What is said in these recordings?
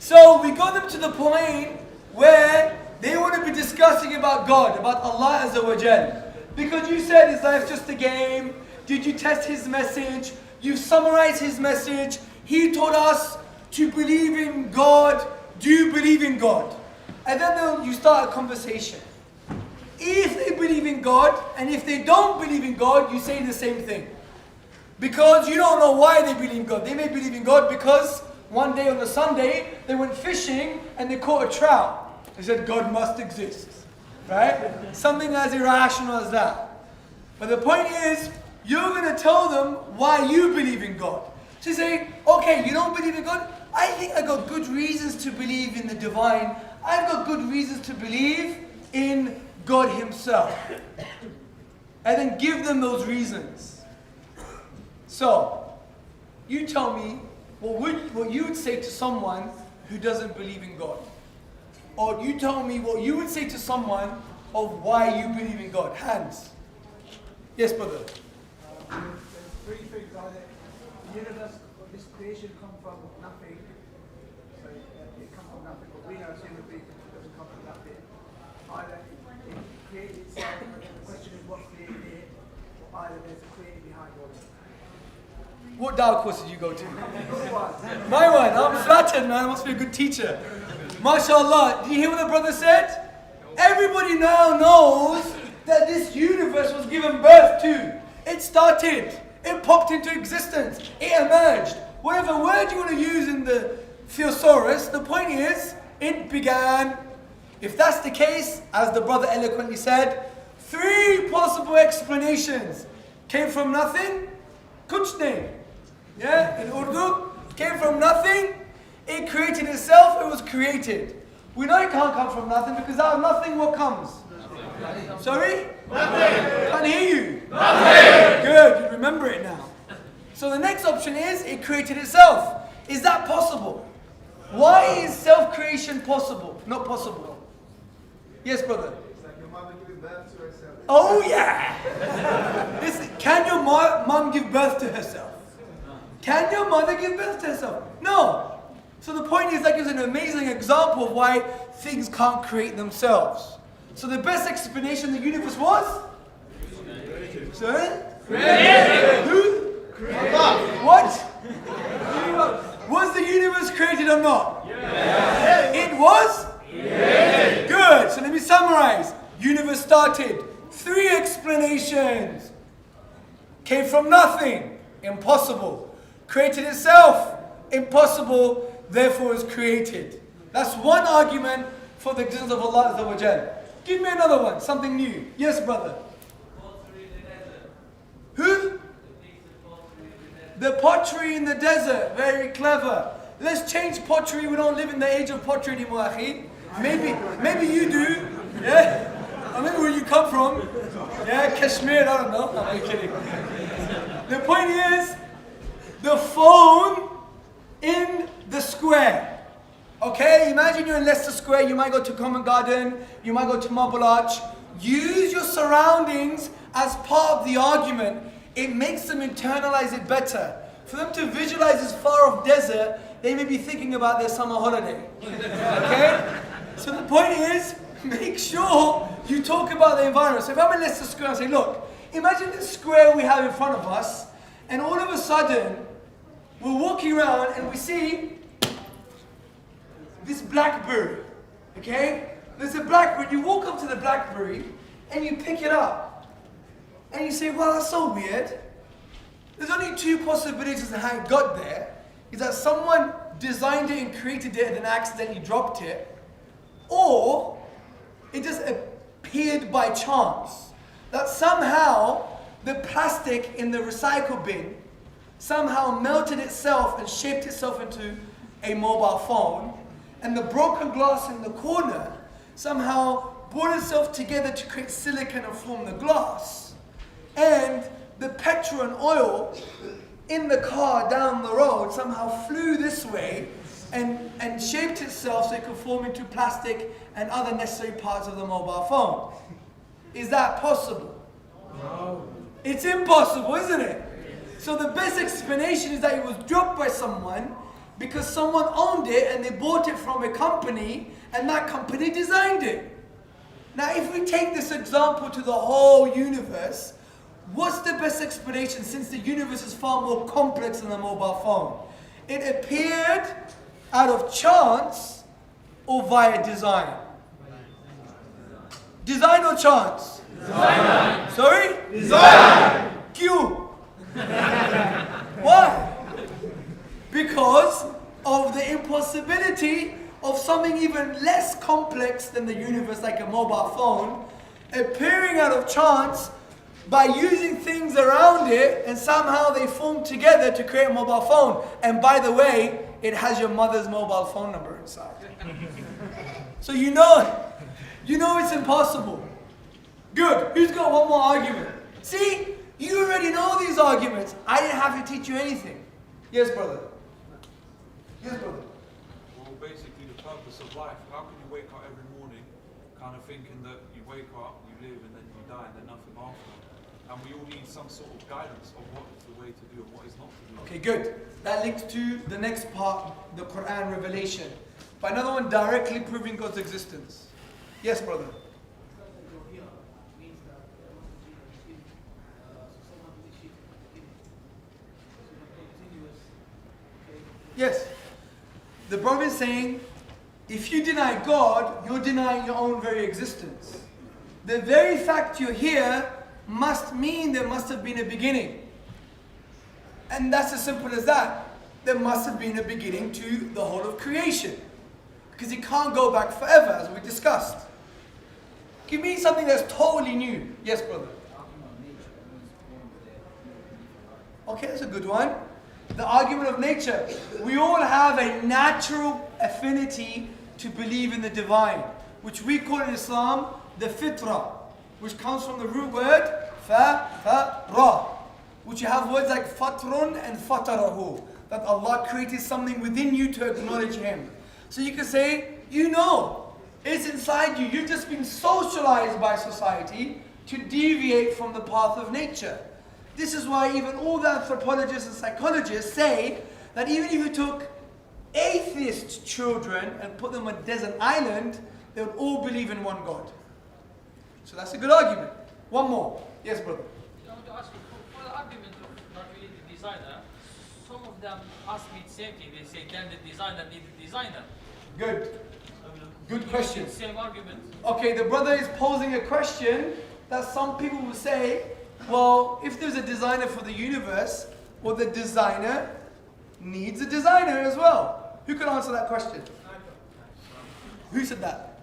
So we got them to the point where they want to be discussing about God, about Allah Azza wa Jal. Because you said his life's just a game. Did you test his message? You summarized his message. He taught us to believe in God. Do you believe in God? And then you start a conversation. If they believe in God, and if they don't believe in God, you say the same thing. Because you don't know why they believe in God. They may believe in God because one day on a Sunday, they went fishing and they caught a trout. They said, God must exist. Right? Something as irrational as that. But the point is, you're going to tell them why you believe in God. So you say, okay, you don't believe in God? I think I got good reasons to believe in the divine. I've got good reasons to believe in God himself. And then give them those reasons. So, you tell me what you would say to someone who doesn't believe in God. Or you tell me what you would say to someone of why you believe in God. Hands. Yes, brother. There's three things. Either the universe, this creation come from nothing. So it comes from nothing. But we know as human beings it doesn't come from nothing. Either it created itself, and the question is what created it, or either there's a creator behind all of it. What dawah course did you go to? My one. I'm flattered, man. I must be a good teacher. MashaAllah. Did you hear what the brother said? Everybody now knows that this universe was given birth to. It started. It popped into existence. It emerged. Whatever word you want to use in the thesaurus, the point is, it began. If that's the case, as the brother eloquently said, three possible explanations. Came from nothing, kuch nahi. Yeah, in Urdu, came from nothing, it created itself, it was created. We know it can't come from nothing because out of nothing what comes? Nothing. Sorry? Nothing. Can't hear you. Nothing. Good, you remember it now. So the next option is, it created itself. Is that possible? Why is self-creation possible? Not possible. Yes, brother? It's like your mother giving birth to herself. Oh yeah! Listen, can your mom give birth to herself? Can your mother give birth to herself? No. So the point is that gives an amazing example of why things can't create themselves. So the best explanation the universe was? Created. Sorry? Created. Who? Created. What? Was the universe created or not? Yes. It was? Yes. Good. So let me summarize. Universe started. Three explanations. Came from nothing. Impossible. Created itself. Impossible. Therefore is created. That's one argument for the existence of Allah Azza wa Jal. Give me another one. Something new. Yes, brother. Who? The pottery in the desert. Very clever. Let's change pottery. We don't live in the age of pottery anymore, akhi. Maybe you do. Yeah? Or maybe where you come from. Yeah, Kashmir, I don't know. I'm kidding. The point is, the phone in the square. Okay, imagine you're in Leicester Square, you might go to Common Garden, you might go to Marble Arch. Use your surroundings as part of the argument. It makes them internalize it better. For them to visualize this far off desert, they may be thinking about their summer holiday. Okay? So the point is, make sure you talk about the environment. So if I'm in Leicester Square, I say, look, imagine this square we have in front of us, and all of a sudden, we're walking around and we see this blackberry. Okay? There's a blackberry. You walk up to the blackberry and you pick it up. And you say, well, that's so weird. There's only two possibilities of how it got there. Is that someone designed it and created it and then accidentally dropped it. Or it just appeared by chance. That somehow the plastic in the recycle bin somehow melted itself and shaped itself into a mobile phone. And the broken glass in the corner somehow brought itself together to create silicon and form the glass. And the petrol and oil in the car down the road somehow flew this way and shaped itself so it could form into plastic and other necessary parts of the mobile phone. Is that possible? No. It's impossible, isn't it? So the best explanation is that it was dropped by someone, Because someone owned it and they bought it from a company and that company designed it. Now if we take this example to the whole universe, what's the best explanation since the universe is far more complex than a mobile phone? It appeared out of chance or via design? Design or chance? Design. Sorry? Design. Q. Why? Because of the impossibility of something even less complex than the universe, like a mobile phone, appearing out of chance by using things around it, and somehow they form together to create a mobile phone. And by the way, it has your mother's mobile phone number inside. So you know it's impossible. Good. Who's got one more argument? See, you already know these arguments. I didn't have to teach you anything. Yes, brother. Yes, brother. Well, basically the purpose of life. How can you wake up every morning kind of thinking that you wake up, you live, and then you die, and then nothing after? And we all need some sort of guidance of what is the way to do and what is not to do. Okay, good. That links to the next part, the Quran revelation. But another one directly proving God's existence. Yes, brother. Yes. The Prophet is saying, if you deny God, you're denying your own very existence. The very fact you're here must mean there must have been a beginning. And that's as simple as that. There must have been a beginning to the whole of creation. Because it can't go back forever, as we discussed. Give me something that's totally new. Yes, brother. Okay, that's a good one. The argument of nature. We all have a natural affinity to believe in the divine, which we call in Islam the fitra, which comes from the root word fa-ra, which you have words like fatrun and fatarahu, that Allah created something within you to acknowledge Him. So you can say, it's inside you. You've just been socialized by society to deviate from the path of nature. This is why even all the anthropologists and psychologists say that even if you took atheist children and put them on a desert island, they would all believe in one God. So that's a good argument. One more. Yes, brother. I want to ask you, for the argument of not really the designer, some of them ask me the same thing. They say, can the designer need a designer? Good. Good question. Same argument. Okay, the brother is posing a question that some people will say, well, if there's a designer for the universe, well, the designer needs a designer as well. Who can answer that question? Who said that?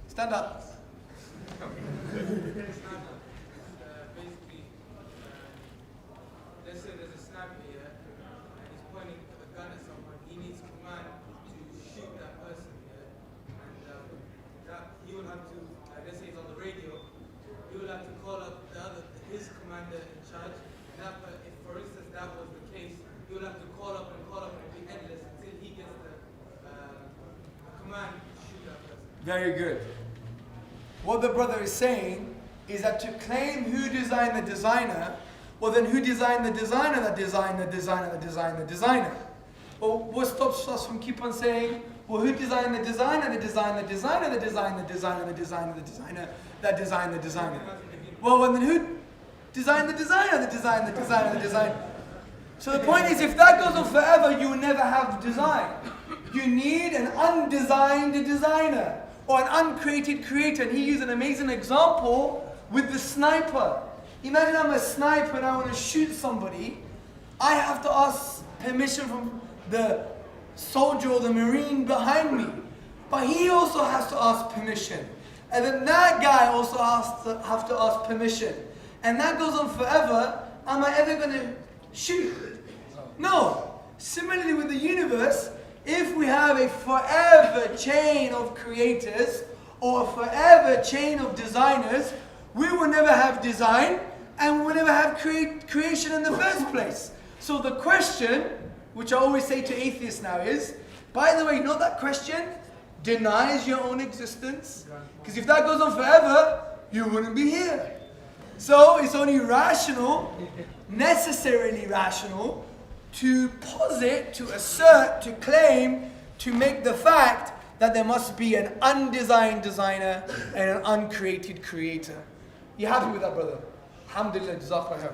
Stand up. Basically, let's say there's a sniper here, and he's pointing a gun at someone. He needs command to shoot that person here, and that he will have to, let's say he's on the radio, he will have to call up his commander in charge. And if, for instance, that was the case, he will have to call up and be endless until he gets the command to shoot that person. Very good. What the brother is saying is that to claim who designed the designer, well then who designed the designer that designed the designer that designed the designer? Well, what stops us from keep on saying, well, who designed the designer that designed the designer that designed the designer that designed the designer that designed the designer? Well, then who designed the designer that designed the designer that designed? So the point is, if that goes on forever, you will never have design. You need an undesigned designer or an uncreated creator. And he used an amazing example with the sniper. Imagine I'm a sniper and I want to shoot somebody. I have to ask permission from the soldier or the marine behind me. But he also has to ask permission. And then that guy also has to ask permission. And that goes on forever. Am I ever going to shoot? No. Similarly with the universe, if we have a forever chain of creators or a forever chain of designers, we will never have design and we will never have creation in the first place. So the question, which I always say to atheists now is, by the way, you know that question denies your own existence? Because if that goes on forever, you wouldn't be here. So it's only rational, necessarily rational, to posit, to assert, to claim, to make the fact that there must be an undesigned designer and an uncreated creator. You happy with that, brother? Alhamdulillah, jazakallah khair.